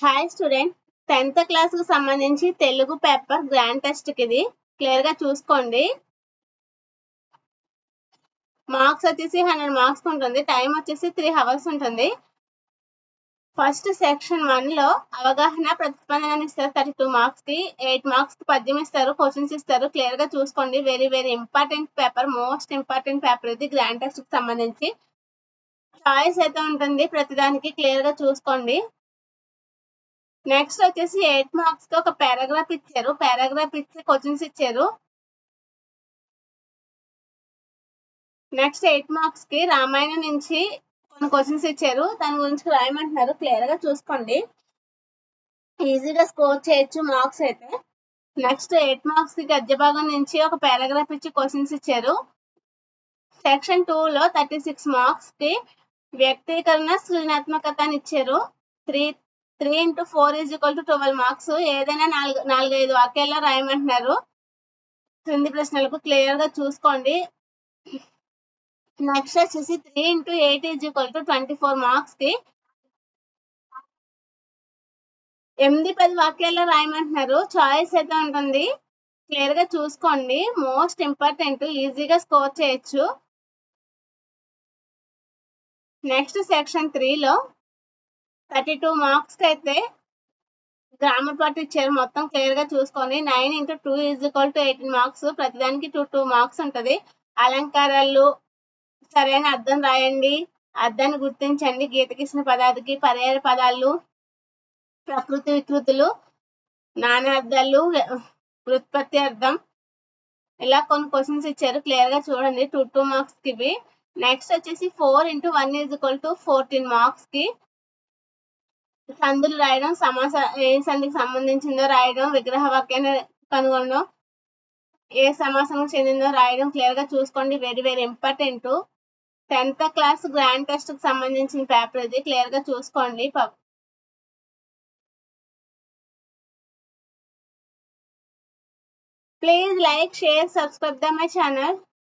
Hi student, 10th class కు సంబంధించి Telugu paper grand test కి ఇది క్లియర్ గా చూసుకోండి. మార్క్స్ వచ్చేసి 100 మార్క్స్ ఉంటుంది. టైం వచ్చేసి 3 hours ఉంటుంది. ఫస్ట్ సెక్షన్ 1 లో అవగాహన ప్రతిస్పందన ఇస్తారు 32 మార్క్స్ కి. 8 మార్క్స్ కి పద్యం ఇస్తారు, క్వశ్చన్స్ ఇస్తారు. క్లియర్ గా చూసుకోండి. Very very important paper, most important paper ఇది గ్రాండ్ టెస్ట్ కి సంబంధించి. చాయిస్ అయితే ఉంటుంది, ప్రతిదానికి క్లియర్ గా చూసుకోండి. నెక్స్ట్ వచ్చేసి 8 మార్క్స్ కి ఒక పారాగ్రాఫ్ ఇచ్చారు. పారాగ్రాఫ్ ఇచ్చి క్వశ్చన్స్ ఇచ్చారు. నెక్స్ట్ 8 మార్క్స్ కి రామాయణం నుంచి కొన్ని క్వశ్చన్స్ ఇచ్చారు, దాని గురించి రాయమంటున్నారు. క్లియర్ గా చూసుకోండి, ఈజీగా స్కోర్ చేయొచ్చు మార్క్స్ అయితే. నెక్స్ట్ 8 మార్క్స్ కి గద్య భాగం నుంచి ఒక పారాగ్రాఫ్ ఇచ్చి క్వశ్చన్స్ ఇచ్చారు. సెక్షన్ 2 లో 36 మార్క్స్ కి వ్యక్తీకరణ సృజనాత్మకత అని ఇచ్చారు. 3 into 4 is equal to 12 marks. ఏదైనా 4-5 వాక్యాల్లో రాయమంటున్నారు. క్రింది ప్రశ్నలకు క్లియర్ గా చూసుకోండి. నెక్స్ట్ వచ్చేసి 3 into 8 is equal to 24 marks కి 8-10 వాక్యాల్లో రాయమంటున్నారు. చాయిస్ అయితే ఉంటుంది, క్లియర్ గా చూసుకోండి. మోస్ట్ ఇంపార్టెంట్, ఈజీగా స్కోర్ చేయొచ్చు. నెక్స్ట్ సెక్షన్ 3 లో 32 మార్క్స్ కి అయితే గ్రామర్ పార్ట్ ఇచ్చారు. మొత్తం క్లియర్ గా చూసుకోండి. 9 into 2 is equal to 18 marks. ప్రతిదానికి 2 మార్క్స్ ఉంటుంది. అలంకారాలు సరైన అర్థం రాయండి, అర్థాన్ని గుర్తించండి, గీతకిసిన పదార్థకి పర్యాయ పదాలు, ప్రకృతి వికృతులు, నానార్థాలు, వ్యుత్పత్తి అర్థం, ఇలా కొన్ని క్వశ్చన్స్ ఇచ్చారు. క్లియర్ గా చూడండి. 2 మార్క్స్ కి ఇవి. నెక్స్ట్ వచ్చేసి 4 into 1 is equal to 14 marks కి సందులు రాయడం, ఏ సంధికి సంబంధించిందో రాయడం, విగ్రహ వాక్యాన్ని కనుగొనడం, ఏ సమాసం చెందిందో రాయడం. క్లియర్ గా చూసుకోండి. Very very important 10th class grand test కి సంబంధించిన పేపర్ ఇది. క్లియర్ గా చూసుకోండి. Please like, share, subscribe the my channel.